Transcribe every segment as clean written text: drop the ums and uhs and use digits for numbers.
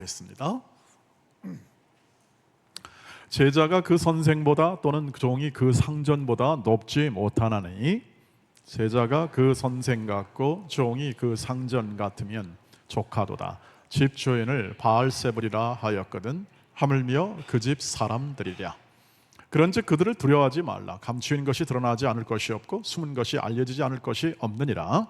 했습니다. 제자가 그 선생보다 또는 종이 그 상전보다 높지 못하나니 제자가 그 선생 같고 종이 그 상전 같으면 조카도다. 집 주인을 바알세불이라 하였거든 하물며 그 집 사람들이랴. 그런즉 그들을 두려워하지 말라. 감추인 것이 드러나지 않을 것이 없고 숨은 것이 알려지지 않을 것이 없느니라.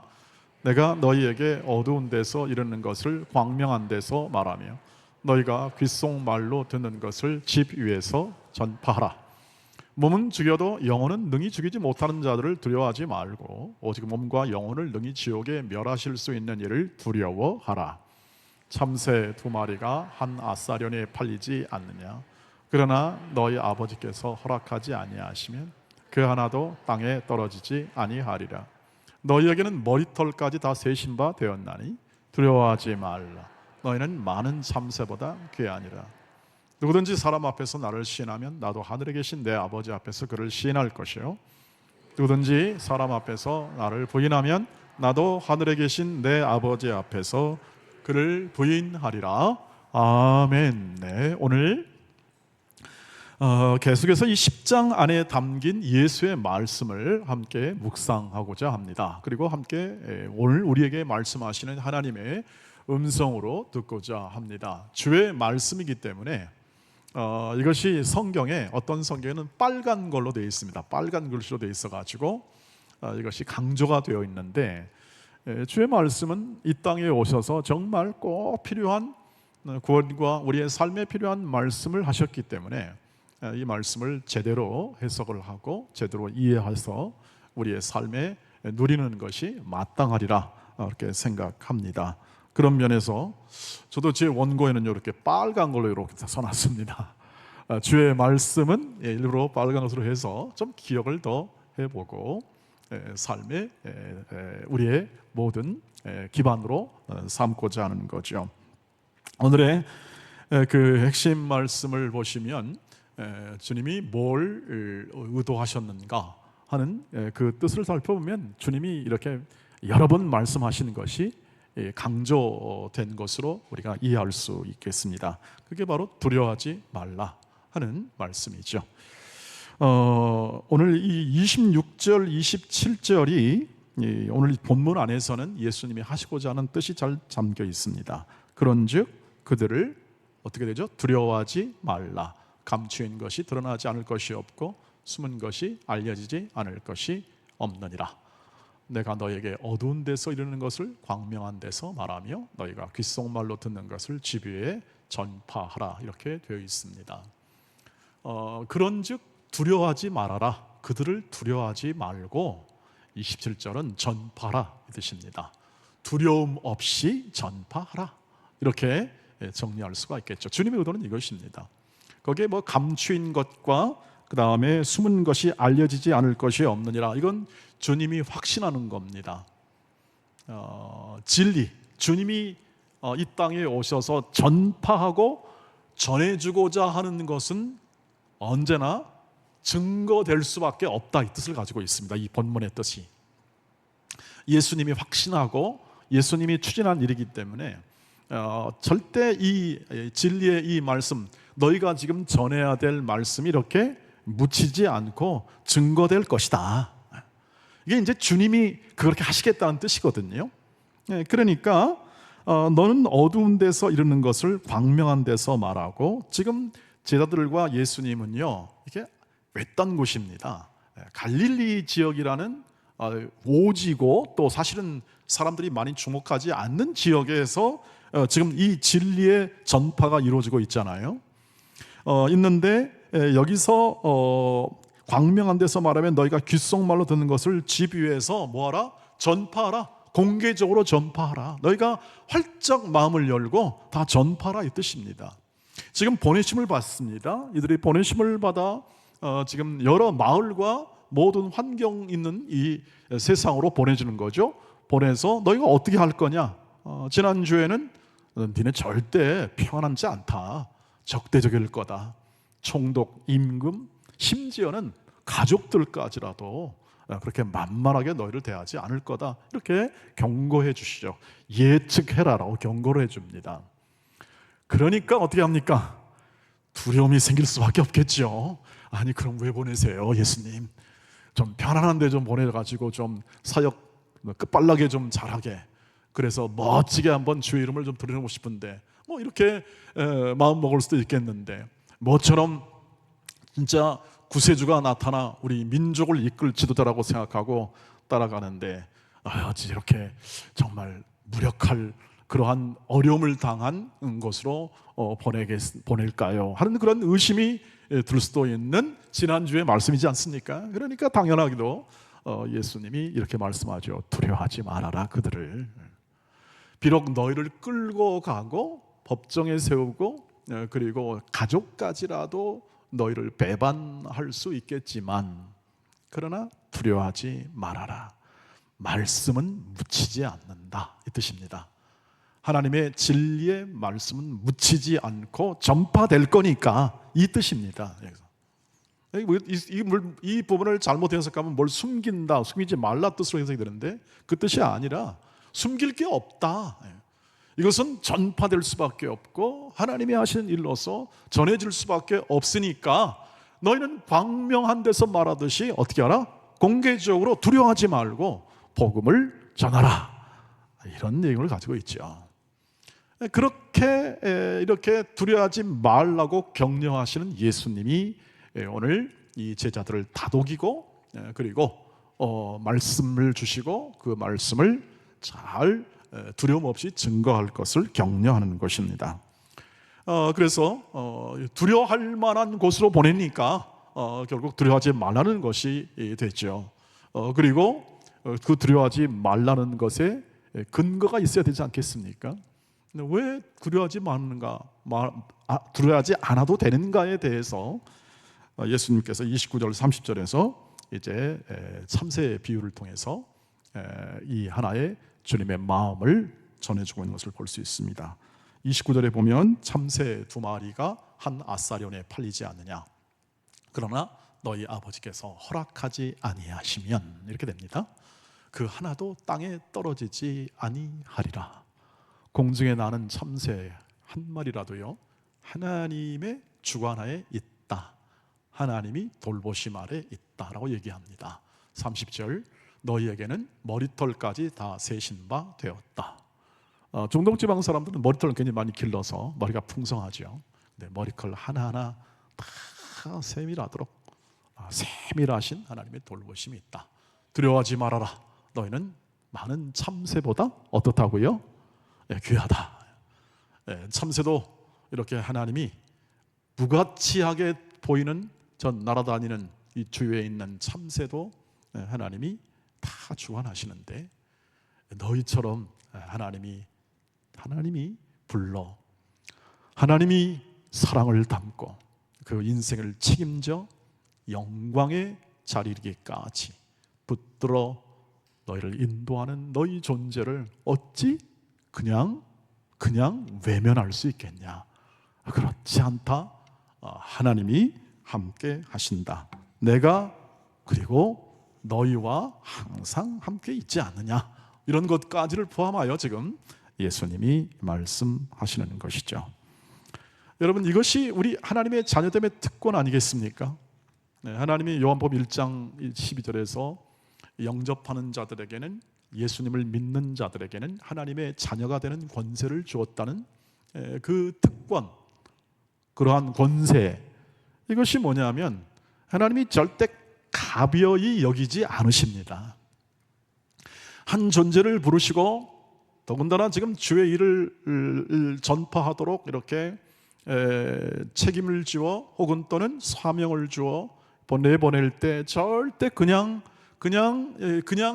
내가 너희에게 어두운 데서 이르는 것을 광명한 데서 말하며 너희가 귓속말로 듣는 것을 집 위에서 전파하라. 몸은 죽여도 영혼은 능히 죽이지 못하는 자들을 두려워하지 말고 오직 몸과 영혼을 능히 지옥에 멸하실 수 있는 이를 두려워하라. 참새 2마리가 한 아사련에 팔리지 않느냐. 그러나 너희 아버지께서 허락하지 아니하시면 그 하나도 땅에 떨어지지 아니하리라. 너희에게는 머리털까지 다 세신 바 되었나니 두려워하지 말라. 너희는 많은 참새보다 귀하니라. 누구든지 사람 앞에서 나를 시인하면 나도 하늘에 계신 내 아버지 앞에서 그를 시인할 것이요 누구든지 사람 앞에서 나를 부인하면 나도 하늘에 계신 내 아버지 앞에서 그를 부인하리라. 아멘. 네, 오늘 계속해서 이 10장 안에 담긴 예수의 말씀을 함께 묵상하고자 합니다. 그리고 함께 오늘 우리에게 말씀하시는 하나님의 음성으로 듣고자 합니다. 주의 말씀이기 때문에 이것이 성경에 어떤 성경에는 빨간 걸로 되어 있습니다. 빨간 글씨로 되어 있어가지고 이것이 강조가 되어 있는데 주의 말씀은 이 땅에 오셔서 정말 꼭 필요한 구원과 우리의 삶에 필요한 말씀을 하셨기 때문에 이 말씀을 제대로 해석을 하고 제대로 이해해서 우리의 삶에 누리는 것이 마땅하리라 이렇게 생각합니다. 그런 면에서 저도 제 원고에는 이렇게 빨간 걸로 이렇게 써놨습니다. 주의 말씀은 일부러 빨간 것으로 해서 좀 기억을 더 해보고 삶의 우리의 모든 기반으로 삼고자 하는 거죠. 오늘의 그 핵심 말씀을 보시면 주님이 뭘 의도하셨는가 하는 그 뜻을 살펴보면 주님이 이렇게 여러 번 말씀하시는 것이 강조된 것으로 우리가 이해할 수 있겠습니다. 그게 바로 두려워하지 말라 하는 말씀이죠. 오늘 이 26절, 27절이 오늘 본문 안에서는 예수님이 하시고자 하는 뜻이 잘 담겨 있습니다. 그런즉 그들을 어떻게 되죠? 두려워하지 말라. 감추인 것이 드러나지 않을 것이 없고 숨은 것이 알려지지 않을 것이 없느니라. 내가 너에게 어두운 데서 이르는 것을 광명한 데서 말하며 너희가 귓속말로 듣는 것을 집 위에 전파하라. 이렇게 되어 있습니다. 그런즉 두려워하지 말아라. 그들을 두려워하지 말고 27절은 전파하라 이 뜻입니다. 두려움 없이 전파하라. 이렇게 정리할 수가 있겠죠. 주님의 의도는 이것입니다. 거기에 뭐 감추인 것과 그 다음에 숨은 것이 알려지지 않을 것이 없느니라. 이건 주님이 확신하는 겁니다. 진리, 주님이 이 땅에 오셔서 전파하고 전해주고자 하는 것은 언제나 증거될 수밖에 없다 이 뜻을 가지고 있습니다. 이 본문의 뜻이 예수님이 확신하고 예수님이 추진한 일이기 때문에 절대 이 진리의 이 말씀, 너희가 지금 전해야 될 말씀이 이렇게 묻히지 않고 증거될 것이다. 이게 이제 주님이 그렇게 하시겠다는 뜻이거든요. 그러니까 너는 어두운 데서 이르는 것을 광명한 데서 말하고, 지금 제자들과 예수님은요 이게 외딴 곳입니다. 갈릴리 지역이라는 오지고 또 사실은 사람들이 많이 주목하지 않는 지역에서 지금 이 진리의 전파가 이루어지고 있잖아요. 있는데 여기서 광명한 데서 말하면 너희가 귓속말로 듣는 것을 집 위에서 뭐하라? 전파하라. 공개적으로 전파하라. 너희가 활짝 마음을 열고 다 전파하라 이 뜻입니다. 지금 보내심을 받습니다. 이들이 보내심을 받아 지금 여러 마을과 모든 환경 있는 이 세상으로 보내주는 거죠. 보내서 너희가 어떻게 할 거냐? 지난주에는 니네 절대 평안하지 않다. 적대적일 거다. 총독, 임금, 심지어는 가족들까지라도 그렇게 만만하게 너희를 대하지 않을 거다. 이렇게 경고해 주시죠. 예측해라라고 경고를 해줍니다. 그러니까 어떻게 합니까? 두려움이 생길 수밖에 없겠죠. 아니 그럼 왜 보내세요 예수님? 좀 편안한 데 좀 보내가지고 좀 사역 끝발나게 좀 잘하게, 그래서 멋지게 한번 주의 이름을 좀 드러내고 싶은데, 뭐 이렇게 마음 먹을 수도 있겠는데, 모처럼 진짜 구세주가 나타나 우리 민족을 이끌 지도자라고 생각하고 따라가는데, 어찌 이렇게 정말 무력할 그러한 어려움을 당한 곳으로 보낼까요? 하는 그런 의심이 들 수도 있는 지난주의 말씀이지 않습니까? 그러니까 당연하게도 예수님이 이렇게 말씀하죠. 두려워하지 말아라 그들을. 비록 너희를 끌고 가고 법정에 세우고 그리고 가족까지라도 너희를 배반할 수 있겠지만, 그러나 두려워하지 말아라. 말씀은 묻히지 않는다 이 뜻입니다. 하나님의 진리의 말씀은 묻히지 않고 전파될 거니까 이 뜻입니다. 이 부분을 잘못 해석하면 뭘 숨긴다, 숨기지 말라 뜻으로 해석이 되는데 그 뜻이 아니라 숨길 게 없다. 이것은 전파될 수밖에 없고 하나님이 하시는 일로서 전해질 수밖에 없으니까 너희는 광명한 데서 말하듯이 어떻게 하라? 공개적으로 두려워하지 말고 복음을 전하라. 이런 내용을 가지고 있죠. 그렇게 이렇게 두려워하지 말라고 격려하시는 예수님이 오늘 이 제자들을 다독이고 그리고 말씀을 주시고 그 말씀을 잘 두려움 없이 증거할 것을 격려하는 것입니다. 그래서 두려워할 만한 곳으로 보내니까 결국 두려워하지 말라는 것이 되죠. 그리고 그 두려워하지 말라는 것에 근거가 있어야 되지 않겠습니까? 왜 두려워하지 말는가, 두려워하지 않아도 되는가에 대해서 예수님께서 29절 30절에서 이제 참새 비유를 통해서 이 하나의 주님의 마음을 전해주고 있는 것을 볼 수 있습니다. 29절에 보면 참새 2마리가 한 아사리온에 팔리지 않느냐, 그러나 너희 아버지께서 허락하지 아니하시면, 이렇게 됩니다. 그 하나도 땅에 떨어지지 아니하리라. 공중에 나는 참새 한 마리라도요 하나님의 주관하에 있다, 하나님이 돌보심 아래 있다라고 얘기합니다. 30절 너희에게는 머리털까지 다 세신 바 되었다. 중동 지방 사람들은 머리털을 굉장히 많이 길러서 머리가 풍성하죠. 근데 머리털 하나하나 다 세밀하도록 세밀하신 하나님의 돌보심이 있다. 두려워하지 말아라. 너희는 많은 참새보다 어떻다고요? 귀하다. 참새도 이렇게 하나님이 무가치하게 보이는 전 날아다니는 이 주위에 있는 참새도 하나님이 다 주관하시는데, 너희처럼 하나님이 불러 하나님이 사랑을 담고 그 인생을 책임져 영광의 자리에 이르기까지 붙들어 너희를 인도하는 너희 존재를 어찌 그냥 외면할 수 있겠냐? 그렇지 않다. 하나님이 함께 하신다. 내가 그리고 너희와 항상 함께 있지 않느냐, 이런 것까지를 포함하여 지금 예수님이 말씀하시는 것이죠. 여러분, 이것이 우리 하나님의 자녀됨의 특권 아니겠습니까? 하나님이 요한복음 1장 12절에서 영접하는 자들에게는, 예수님을 믿는 자들에게는 하나님의 자녀가 되는 권세를 주었다는 그 특권, 그러한 권세, 이것이 뭐냐면 하나님이 절대 가벼이 여기지 않으십니다. 한 존재를 부르시고 더군다나 지금 주의 일을 전파하도록 이렇게 책임을 지어 혹은 또는 사명을 주어 내보낼 때 절대 그냥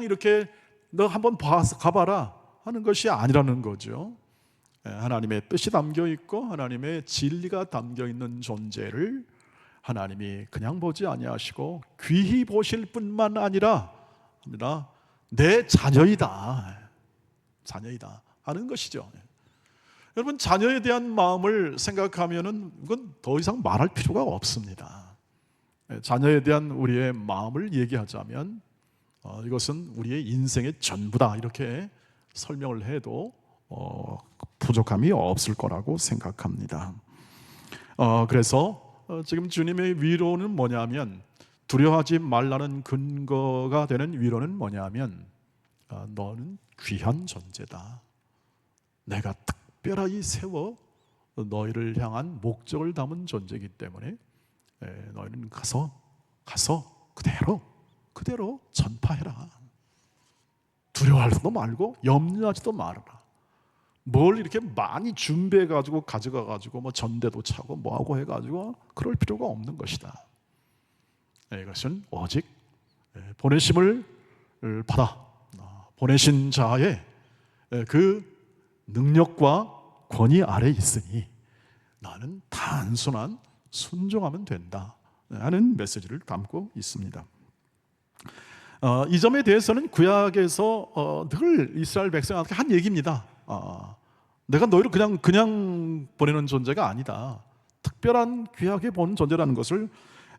이렇게 너 한번 가봐라 하는 것이 아니라는 거죠. 하나님의 뜻이 담겨 있고 하나님의 진리가 담겨 있는 존재를 하나님이 그냥 보지 아니하시고 귀히 보실 뿐만 아니라 내 자녀이다 하는 것이죠. 여러분, 자녀에 대한 마음을 생각하면은 이건 더 이상 말할 필요가 없습니다. 자녀에 대한 우리의 마음을 얘기하자면 이것은 우리의 인생의 전부다, 이렇게 설명을 해도 부족함이 없을 거라고 생각합니다. 그래서 지금 주님의 위로는 뭐냐면, 두려워하지 말라는 근거가 되는 위로는 뭐냐면, 너는 귀한 존재다. 내가 특별하게 세워 너희를 향한 목적을 담은 존재이기 때문에 너희는 가서 그대로 전파해라. 두려워하지도 말고 염려하지도 말아라. 뭘 이렇게 많이 준비해가지고 가져가가지고 뭐 전대도 차고 뭐하고 해가지고 그럴 필요가 없는 것이다. 이것은 오직 보내심을 받아 보내신 자의 그 능력과 권위 아래 있으니 나는 단순한 순종하면 된다 하는 메시지를 담고 있습니다. 이 점에 대해서는 구약에서 늘 이스라엘 백성한테 한 얘기입니다. 내가 너희를 그냥 보내는 존재가 아니다. 특별한 귀하게 본 존재라는 것을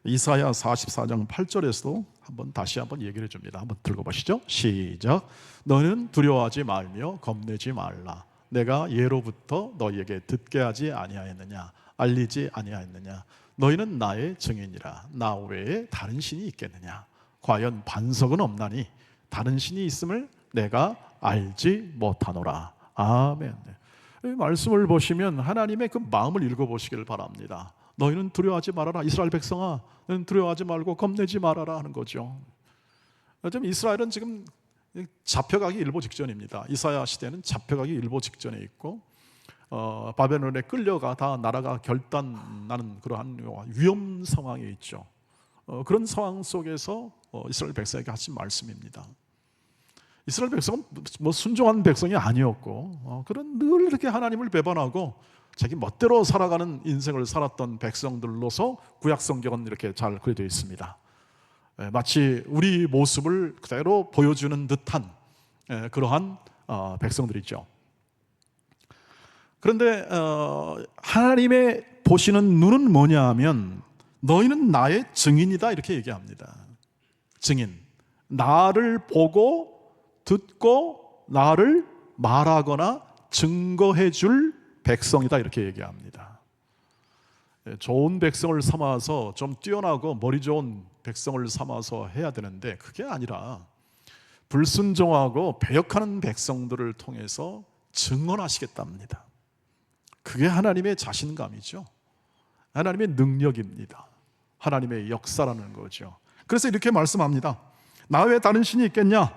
이사야 44장 8절에서도 다시 한번 얘기를 해줍니다. 한번 들어보시죠. 시작. 너는 두려워하지 말며 겁내지 말라. 내가 예로부터 너희에게 듣게 하지 아니하였느냐, 알리지 아니하였느냐. 너희는 나의 증인이라. 나 외에 다른 신이 있겠느냐. 과연 반석은 없나니 다른 신이 있음을 내가 알지 못하노라. 아멘. 이 말씀을 보시면 하나님의 그 마음을 읽어보시기를 바랍니다. 너희는 두려워하지 말아라. 이스라엘 백성아, 너희는 두려워하지 말고 겁내지 말아라 하는 거죠. 지금 이스라엘은 지금 잡혀가기 일보 직전입니다. 이사야 시대는 잡혀가기 일보 직전에 있고 바벨론에 끌려가 다 나라가 결단나는 그러한 위험 상황에 있죠. 그런 상황 속에서 이스라엘 백성에게 하신 말씀입니다. 이스라엘 백성은 뭐 순종한 백성이 아니었고 그런 늘 이렇게 하나님을 배반하고 자기 멋대로 살아가는 인생을 살았던 백성들로서 구약 성경은 이렇게 잘 그려져 있습니다. 마치 우리 모습을 그대로 보여주는 듯한 그러한 백성들이죠. 그런데 하나님의 보시는 눈은 뭐냐 하면 너희는 나의 증인이다 이렇게 얘기합니다. 증인, 나를 보고 듣고 나를 말하거나 증거해 줄 백성이다 이렇게 얘기합니다. 좋은 백성을 삼아서 좀 뛰어나고 머리 좋은 백성을 삼아서 해야 되는데 그게 아니라 불순종하고 배역하는 백성들을 통해서 증언하시겠답니다. 그게 하나님의 자신감이죠. 하나님의 능력입니다. 하나님의 역사라는 거죠. 그래서 이렇게 말씀합니다. 나 외에 다른 신이 있겠냐?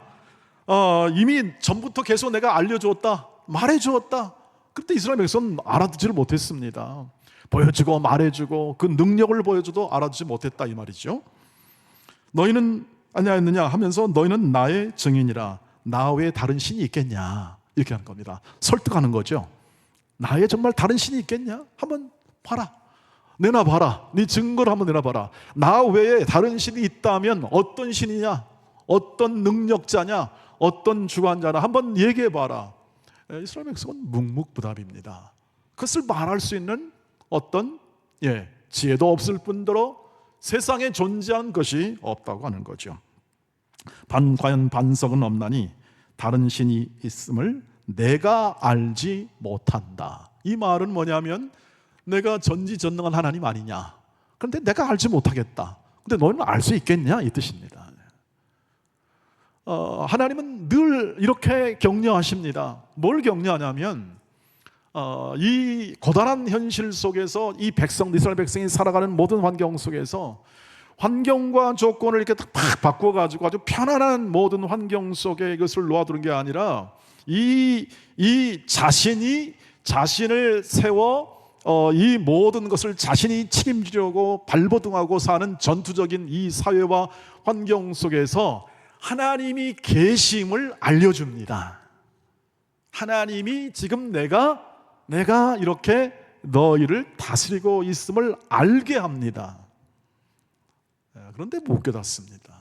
이미 전부터 계속 내가 알려주었다, 말해주었다. 그때 이스라엘 백성은 알아듣지를 못했습니다. 보여주고 말해주고 그 능력을 보여줘도 알아듣지 못했다 이 말이죠. 너희는 아니하였느냐 하면서 너희는 나의 증인이라. 나 외에 다른 신이 있겠냐 이렇게 하는 겁니다. 설득하는 거죠. 나의 정말 다른 신이 있겠냐? 한번 봐라, 내놔봐라. 네 증거를 한번 내놔봐라. 나 외에 다른 신이 있다면 어떤 신이냐, 어떤 능력자냐, 어떤 주관자냐 한번 얘기해봐라. 이스라엘 백성은 묵묵부답입니다. 그것을 말할 수 있는 어떤 지혜도 없을 뿐더러 세상에 존재한 것이 없다고 하는 거죠. 과연 반석은 없나니 다른 신이 있음을 내가 알지 못한다. 이 말은 뭐냐면 내가 전지전능한 하나님 아니냐. 그런데 내가 알지 못하겠다. 근데 너는 알 수 있겠냐 이 뜻입니다. 하나님은 늘 이렇게 격려하십니다. 뭘 격려하냐면 이 고단한 현실 속에서 이 백성, 이스라엘 백성이 살아가는 모든 환경 속에서 환경과 조건을 이렇게 딱 바꿔가지고 아주 편안한 모든 환경 속에 이것을 놓아두는 게 아니라 이 자신이 자신을 세워 이 모든 것을 자신이 책임지려고 발버둥하고 사는 전투적인 이 사회와 환경 속에서 하나님이 계심을 알려줍니다. 하나님이 지금 내가 이렇게 너희를 다스리고 있음을 알게 합니다. 그런데 못 깨닫습니다.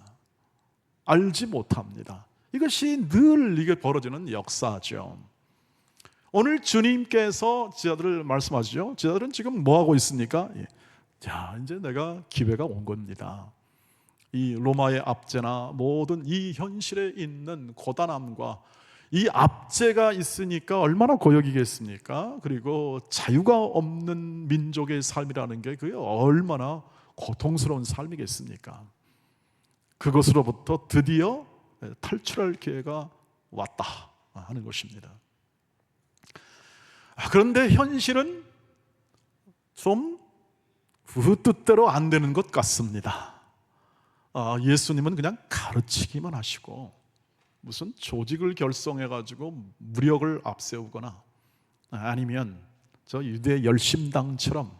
알지 못합니다. 이것이 늘 이게 벌어지는 역사죠. 오늘 주님께서 제자들을 말씀하시죠. 제자들은 지금 뭐 하고 있습니까? 자, 이제 내가 기회가 온 겁니다. 이 로마의 압제나 모든 이 현실에 있는 고단함과 이 압제가 있으니까 얼마나 고역이겠습니까? 그리고 자유가 없는 민족의 삶이라는 게 그게 얼마나 고통스러운 삶이겠습니까? 그것으로부터 드디어 탈출할 기회가 왔다 하는 것입니다. 그런데 현실은 좀 그 뜻대로 안 되는 것 같습니다. 예수님은 그냥 가르치기만 하시고 무슨 조직을 결성해가지고 무력을 앞세우거나 아니면 저 유대 열심당처럼,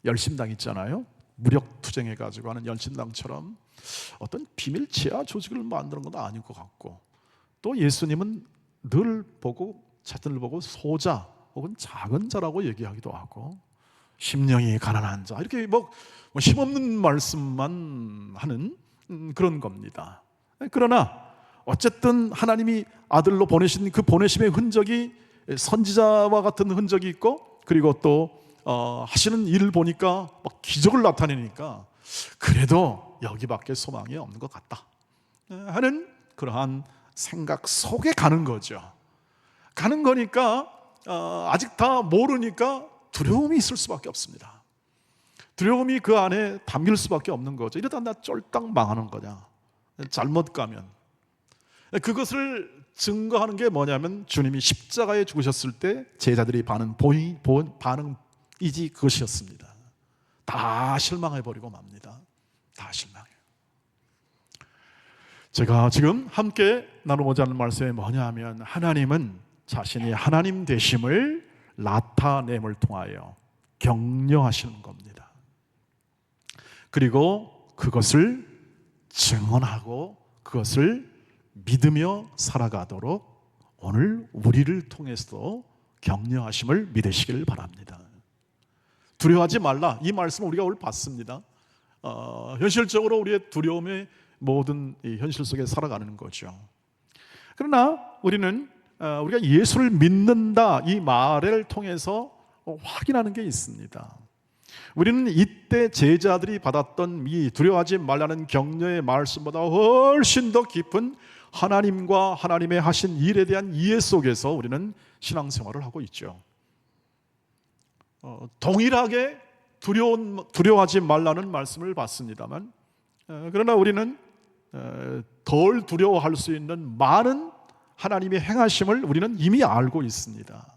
열심당 있잖아요, 무력 투쟁해가지고 하는 열심당처럼 어떤 비밀 지하 조직을 만드는 것도 아닌 것 같고, 또 예수님은 늘 보고 자신을 보고 소자 혹은 작은 자라고 얘기하기도 하고 심령이 가난한 자, 이렇게 뭐 힘없는 말씀만 하는 그런 겁니다. 그러나 어쨌든 하나님이 아들로 보내신 그 보내심의 흔적이 선지자와 같은 흔적이 있고, 그리고 또 하시는 일을 보니까 막 기적을 나타내니까 그래도 여기밖에 소망이 없는 것 같다 하는 그러한 생각 속에 가는 거죠. 가는 거니까 아직 다 모르니까 두려움이 있을 수밖에 없습니다. 두려움이 그 안에 담길 수밖에 없는 거죠. 이러다 나 쫄딱 망하는 거냐, 잘못 가면. 그것을 증거하는 게 뭐냐면 주님이 십자가에 죽으셨을 때 제자들이 반응이지 그것이었습니다. 다 실망해버리고 맙니다. 다 실망해요. 제가 지금 함께 나누고자 하는 말씀이 뭐냐 하면, 하나님은 자신이 하나님 되심을 나타냄을 통하여 격려하시는 겁니다. 그리고 그것을 증언하고 그것을 믿으며 살아가도록 오늘 우리를 통해서 격려하심을 믿으시길 바랍니다. 두려워하지 말라, 이 말씀을 우리가 오늘 봤습니다. 현실적으로 우리의 두려움의 모든 이 현실 속에 살아가는 거죠. 그러나 우리는 우리가 예수를 믿는다 이 말을 통해서 확인하는 게 있습니다. 우리는 이때 제자들이 받았던 이 두려워하지 말라는 격려의 말씀보다 훨씬 더 깊은 하나님과 하나님의 하신 일에 대한 이해 속에서 우리는 신앙생활을 하고 있죠. 동일하게 두려워하지 말라는 말씀을 받습니다만, 그러나 우리는 덜 두려워할 수 있는 많은 하나님의 행하심을 우리는 이미 알고 있습니다.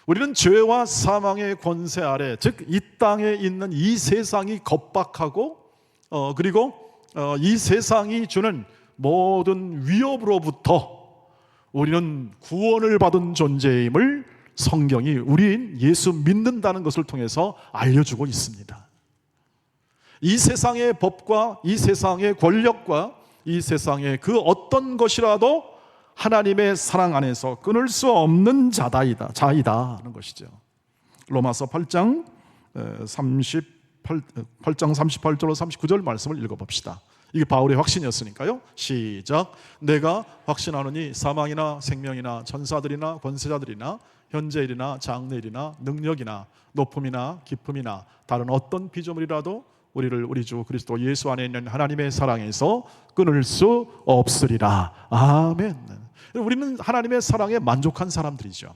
우리는 죄와 사망의 권세 아래, 즉 이 땅에 있는 이 세상이 겁박하고 그리고 이 세상이 주는 모든 위협으로부터 우리는 구원을 받은 존재임을 성경이 우리인 예수 믿는다는 것을 통해서 알려주고 있습니다. 이 세상의 법과 이 세상의 권력과 이 세상의 그 어떤 것이라도 하나님의 사랑 안에서 끊을 수 없는 자이다 하는 것이죠. 로마서 8장 38절로 39절 말씀을 읽어봅시다. 이게 바울의 확신이었으니까요. 시작. 내가 확신하노니 사망이나 생명이나 천사들이나 권세자들이나 현재일이나 장래일이나 능력이나 높음이나 깊음이나 다른 어떤 피조물이라도 우리를 우리 주 그리스도 예수 안에 있는 하나님의 사랑에서 끊을 수 없으리라. 아멘. 우리는 하나님의 사랑에 만족한 사람들이죠.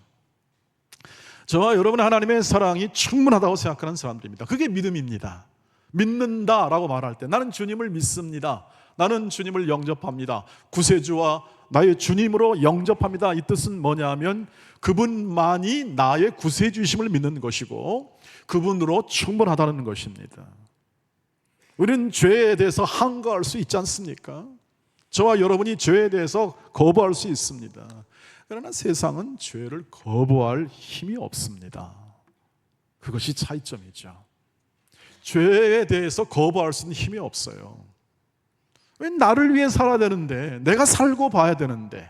저와 여러분 하나님의 사랑이 충분하다고 생각하는 사람들입니다. 그게 믿음입니다. 믿는다라고 말할 때 나는 주님을 믿습니다. 나는 주님을 영접합니다. 구세주와 나의 주님으로 영접합니다. 이 뜻은 뭐냐면 그분만이 나의 구세주이심을 믿는 것이고 그분으로 충분하다는 것입니다. 우리는 죄에 대해서 항거할 수 있지 않습니까? 저와 여러분이 죄에 대해서 거부할 수 있습니다. 그러나 세상은 죄를 거부할 힘이 없습니다. 그것이 차이점이죠. 죄에 대해서 거부할 수 있는 힘이 없어요. 왜 나를 위해 살아야 되는데, 내가 살고 봐야 되는데,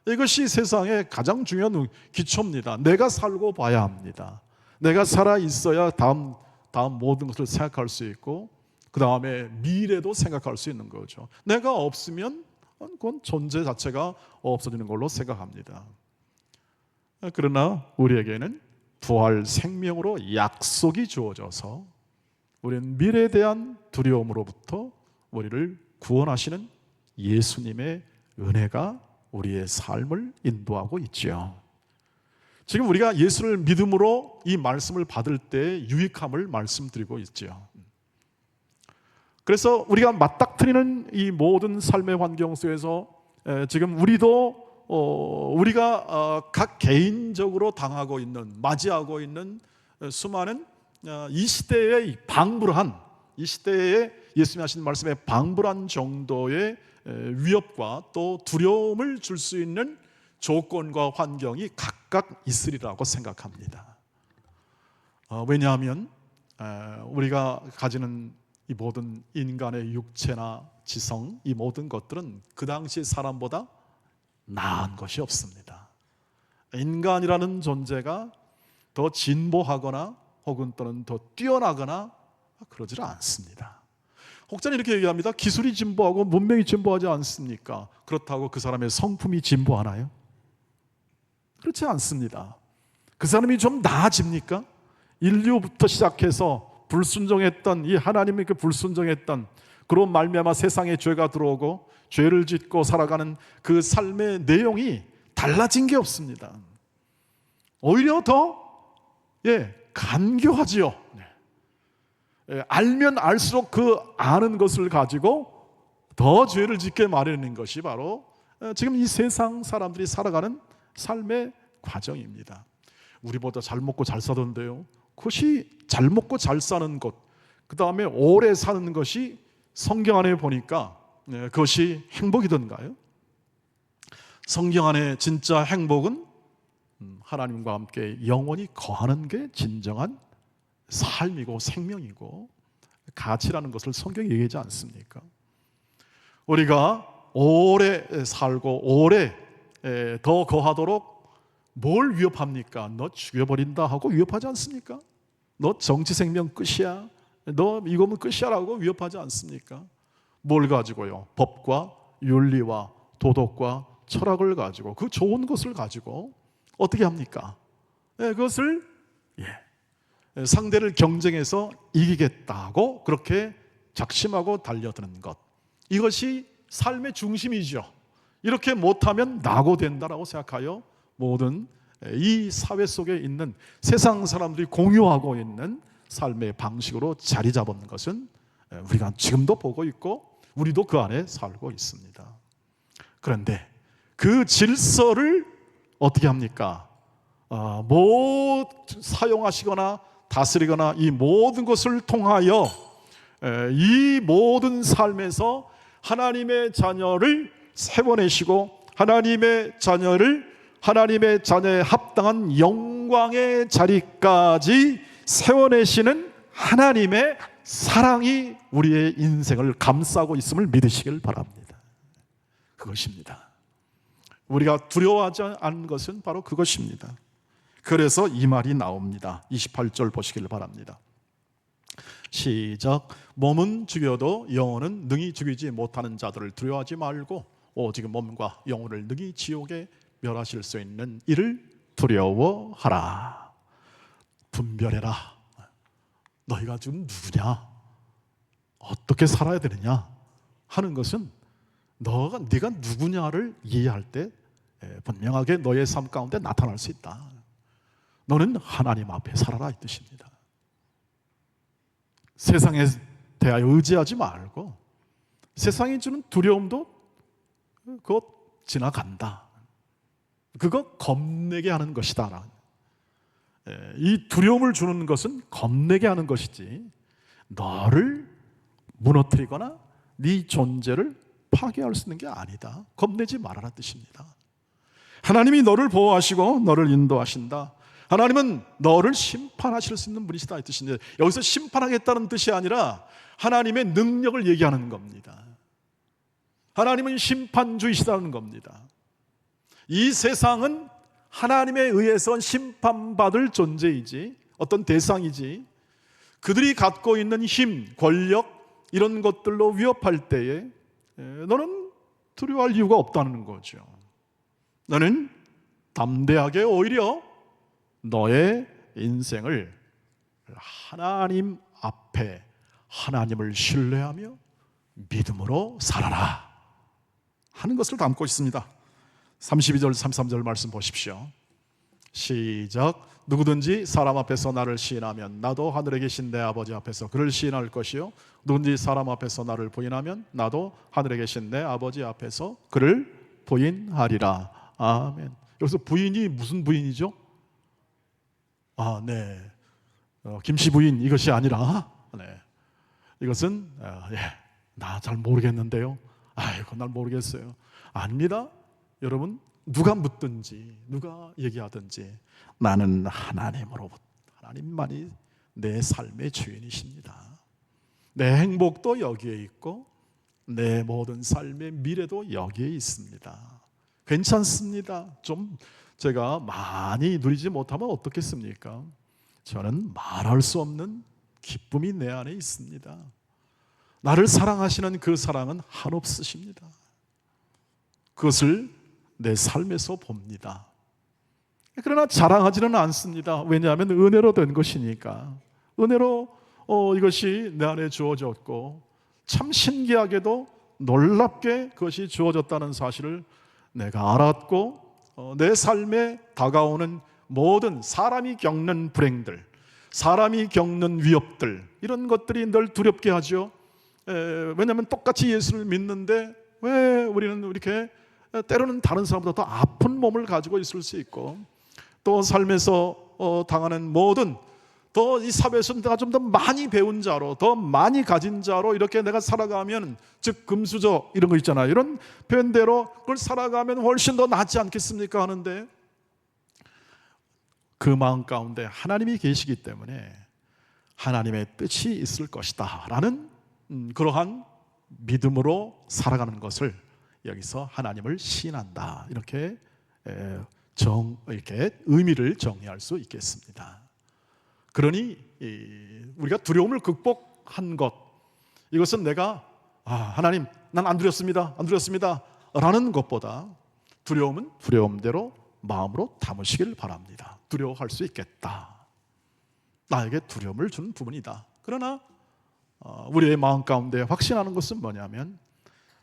이것이 세상의 가장 중요한 기초입니다. 내가 살고 봐야 합니다. 내가 살아 있어야 다음 모든 것을 생각할 수 있고 그 다음에 미래도 생각할 수 있는 거죠. 내가 없으면 그건 존재 자체가 없어지는 걸로 생각합니다. 그러나 우리에게는 부활 생명으로 약속이 주어져서 우리는 미래에 대한 두려움으로부터 우리를 구원하시는 예수님의 은혜가 우리의 삶을 인도하고 있죠. 지금 우리가 예수를 믿음으로 이 말씀을 받을 때 유익함을 말씀드리고 있죠. 그래서 우리가 맞닥뜨리는 이 모든 삶의 환경 속에서 지금 우리가 각 개인적으로 당하고 있는, 맞이하고 있는 수많은 이 시대의 방불한, 이 시대에 예수님이 하신 말씀에 방불한 정도의 위협과 또 두려움을 줄 수 있는 조건과 환경이 각각 있으리라고 생각합니다. 왜냐하면 우리가 가지는 이 모든 인간의 육체나 지성, 이 모든 것들은 그 당시 사람보다 나은 것이 없습니다. 인간이라는 존재가 더 진보하거나 혹은 또는 더 뛰어나거나 그러질 않습니다. 혹자는 이렇게 얘기합니다. 기술이 진보하고 문명이 진보하지 않습니까? 그렇다고 그 사람의 성품이 진보하나요? 그렇지 않습니다. 그 사람이 좀 나아집니까? 인류부터 시작해서 불순종했던 이 하나님께 불순종했던 그런 말미암아 세상에 죄가 들어오고 죄를 짓고 살아가는 그 삶의 내용이 달라진 게 없습니다. 오히려 더 간교하지요. 알면 알수록 그 아는 것을 가지고 더 죄를 짓게 마련인 것이 바로 지금 이 세상 사람들이 살아가는 삶의 과정입니다. 우리보다 잘 먹고 잘 사던데요, 그것이 잘 먹고 잘 사는 것, 그 다음에 오래 사는 것이 성경 안에 보니까 그것이 행복이던가요? 성경 안에 진짜 행복은 하나님과 함께 영원히 거하는 게 진정한 삶이고 생명이고 가치라는 것을 성경이 얘기하지 않습니까? 우리가 오래 살고 오래 더 거하도록 뭘 위협합니까? 너 죽여버린다 하고 위협하지 않습니까? 너 정치 생명 끝이야, 너 이거면 끝이야 라고 위협하지 않습니까? 뭘 가지고요? 법과 윤리와 도덕과 철학을 가지고, 그 좋은 것을 가지고 어떻게 합니까? 그것을 상대를 경쟁해서 이기겠다고 그렇게 작심하고 달려드는 것, 이것이 삶의 중심이죠. 이렇게 못하면 낙오된다라고 생각하여 모든 이 사회 속에 있는 세상 사람들이 공유하고 있는 삶의 방식으로 자리 잡은 것은 우리가 지금도 보고 있고 우리도 그 안에 살고 있습니다. 그런데 그 질서를 어떻게 합니까? 사용하시거나 다스리거나 이 모든 것을 통하여 이 모든 삶에서 하나님의 자녀를 세워내시고 하나님의 자녀에 합당한 영광의 자리까지 세워내시는 하나님의 사랑이 우리의 인생을 감싸고 있음을 믿으시길 바랍니다. 그것입니다. 우리가 두려워하지 않는 것은 바로 그것입니다. 그래서 이 말이 나옵니다. 28절 보시길 바랍니다. 시작. 몸은 죽여도 영혼은 능히 죽이지 못하는 자들을 두려워하지 말고 오직 몸과 영혼을 능히 지옥에 멸하실 수 있는 이를 두려워하라. 분별해라. 너희가 지금 누구냐, 어떻게 살아야 되느냐 하는 것은 네가 누구냐를 이해할 때 분명하게 너의 삶 가운데 나타날 수 있다. 너는 하나님 앞에 살아라 이 뜻입니다. 세상에 대하여 의지하지 말고 세상이 주는 두려움도 그것 지나간다. 그거 겁내게 하는 것이다. 이 두려움을 주는 것은 겁내게 하는 것이지 너를 무너뜨리거나 네 존재를 파괴할 수 있는 게 아니다. 겁내지 말아라 뜻입니다. 하나님이 너를 보호하시고 너를 인도하신다. 하나님은 너를 심판하실 수 있는 분이시다 이 뜻인데, 여기서 심판하겠다는 뜻이 아니라 하나님의 능력을 얘기하는 겁니다. 하나님은 심판주이시다는 겁니다. 이 세상은 하나님에 의해서 심판받을 존재이지 어떤 대상이지, 그들이 갖고 있는 힘, 권력 이런 것들로 위협할 때에 너는 두려워할 이유가 없다는 거죠. 너는 담대하게 오히려 너의 인생을 하나님 앞에 하나님을 신뢰하며 믿음으로 살아라 하는 것을 담고 있습니다. 32절 33절 말씀 보십시오. 시작. 누구든지 사람 앞에서 나를 시인하면 나도 하늘에 계신 내 아버지 앞에서 그를 시인할 것이요 누구든지 사람 앞에서 나를 부인하면 나도 하늘에 계신 내 아버지 앞에서 그를 부인하리라. 아멘. 여기서 부인이 무슨 부인이죠? 네. 김씨 부인 이것이 아니라 이것은 나 잘 모르겠는데요. 아이고 날 모르겠어요. 아닙니다. 여러분, 누가 묻든지 누가 얘기하든지 나는 하나님만이 내 삶의 주인이십니다. 내 행복도 여기에 있고 내 모든 삶의 미래도 여기에 있습니다. 괜찮습니다. 좀 제가 많이 누리지 못하면 어떻겠습니까? 저는 말할 수 없는 기쁨이 내 안에 있습니다. 나를 사랑하시는 그 사랑은 한없으십니다. 그것을 내 삶에서 봅니다. 그러나 자랑하지는 않습니다. 왜냐하면 은혜로 된 것이니까. 은혜로 이것이 내 안에 주어졌고 참 신기하게도 놀랍게 그것이 주어졌다는 사실을 내가 알았고 내 삶에 다가오는 모든 사람이 겪는 불행들, 사람이 겪는 위협들, 이런 것들이 늘 두렵게 하죠. 왜냐하면 똑같이 예수를 믿는데 왜 우리는 이렇게 때로는 다른 사람보다 더 아픈 몸을 가지고 있을 수 있고 또 삶에서 당하는 모든 더 이 사회에서 내가 좀 더 많이 배운 자로 더 많이 가진 자로 이렇게 내가 살아가면, 즉 금수저 이런 거 있잖아요. 이런 표현대로 그걸 살아가면 훨씬 더 낫지 않겠습니까 하는데 그 마음 가운데 하나님이 계시기 때문에 하나님의 뜻이 있을 것이다 라는 그러한 믿음으로 살아가는 것을 여기서 하나님을 시인한다 이렇게 이렇게 의미를 정리할 수 있겠습니다. 그러니 우리가 두려움을 극복한 것, 이것은 내가 하나님 난 안 두렵습니다 라는 것보다 두려움은 두려움대로 마음으로 담으시길 바랍니다. 두려워할 수 있겠다. 나에게 두려움을 주는 부분이다. 그러나 우리의 마음 가운데 확신하는 것은 뭐냐면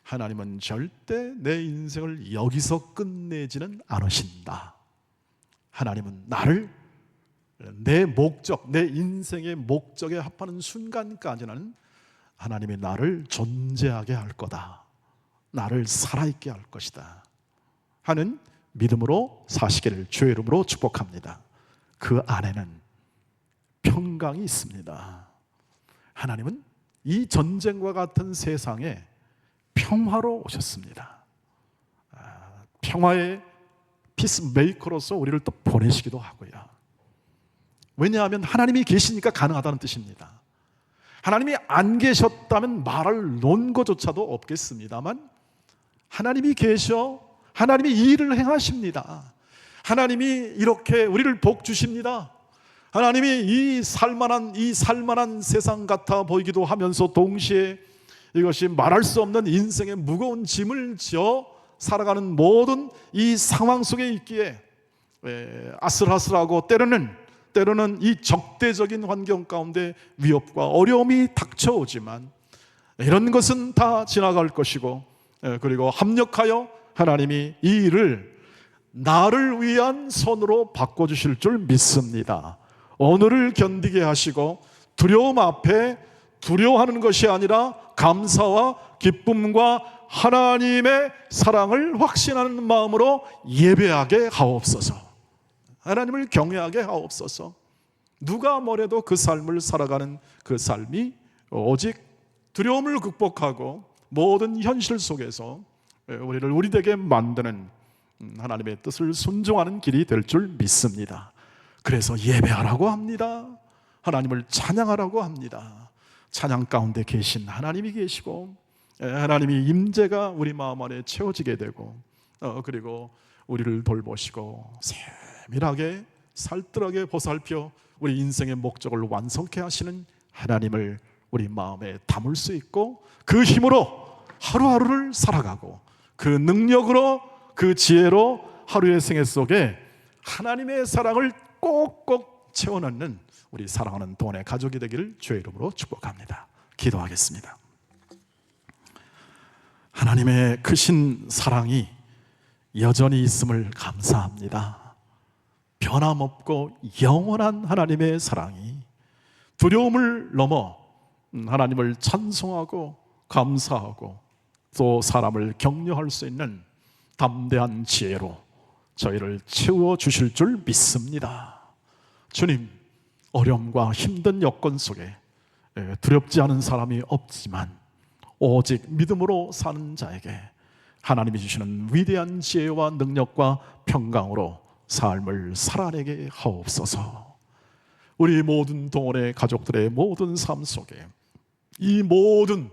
하나님은 절대 내 인생을 여기서 끝내지는 않으신다. 하나님은 나를 내 목적, 내 인생의 목적에 합하는 순간까지는 하나님이 나를 존재하게 할 거다. 나를 살아있게 할 것이다 하는 믿음으로 사시기를 주의 이름으로 축복합니다. 그 안에는 평강이 있습니다. 하나님은 이 전쟁과 같은 세상에 평화로 오셨습니다. 평화의 피스메이커로서 우리를 또 보내시기도 하고요. 왜냐하면 하나님이 계시니까 가능하다는 뜻입니다. 하나님이 안 계셨다면 말할 논거조차도 없겠습니다만 하나님이 계셔 하나님이 이 일을 행하십니다. 하나님이 이렇게 우리를 복 주십니다. 하나님이 이 살만한 세상 같아 보이기도 하면서 동시에 이것이 말할 수 없는 인생의 무거운 짐을 지어 살아가는 모든 이 상황 속에 있기에 아슬아슬하고 때로는 이 적대적인 환경 가운데 위협과 어려움이 닥쳐오지만 이런 것은 다 지나갈 것이고 그리고 합력하여 하나님이 이 일을 나를 위한 선으로 바꿔주실 줄 믿습니다. 오늘을 견디게 하시고 두려움 앞에 두려워하는 것이 아니라 감사와 기쁨과 하나님의 사랑을 확신하는 마음으로 예배하게 하옵소서. 하나님을 경외하게 하옵소서. 누가 뭐래도 그 삶을 살아가는 그 삶이 오직 두려움을 극복하고 모든 현실 속에서 우리를 우리되게 만드는 하나님의 뜻을 순종하는 길이 될 줄 믿습니다. 그래서 예배하라고 합니다. 하나님을 찬양하라고 합니다. 찬양 가운데 계신 하나님이 계시고 하나님이 임재가 우리 마음 안에 채워지게 되고 그리고 우리를 돌보시고 세밀하게 살뜰하게 보살펴 우리 인생의 목적을 완성케 하시는 하나님을 우리 마음에 담을 수 있고 그 힘으로 하루하루를 살아가고 그 능력으로 그 지혜로 하루의 생애 속에 하나님의 사랑을 꼭꼭 채워넣는 우리 사랑하는 동안의 가족이 되기를 주의 이름으로 축복합니다. 기도하겠습니다. 하나님의 크신 사랑이 여전히 있음을 감사합니다. 변함없고 영원한 하나님의 사랑이 두려움을 넘어 하나님을 찬송하고 감사하고 또 사람을 격려할 수 있는 담대한 지혜로 저희를 채워주실 줄 믿습니다. 주님, 어려움과 힘든 여건 속에 두렵지 않은 사람이 없지만 오직 믿음으로 사는 자에게 하나님이 주시는 위대한 지혜와 능력과 평강으로 삶을 살아내게 하옵소서. 우리 모든 동원의 가족들의 모든 삶 속에 이 모든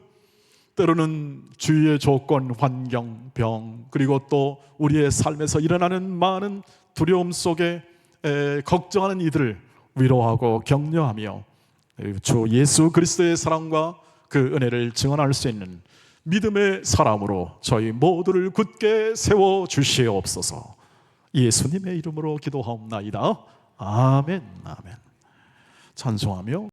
때로는 주위의 조건, 환경, 병, 그리고 또 우리의 삶에서 일어나는 많은 두려움 속에 걱정하는 이들을 위로하고 격려하며 주 예수 그리스도의 사랑과 그 은혜를 증언할 수 있는 믿음의 사람으로 저희 모두를 굳게 세워 주시옵소서. 예수님의 이름으로 기도하옵나이다. 아멘. 아멘. 찬송하며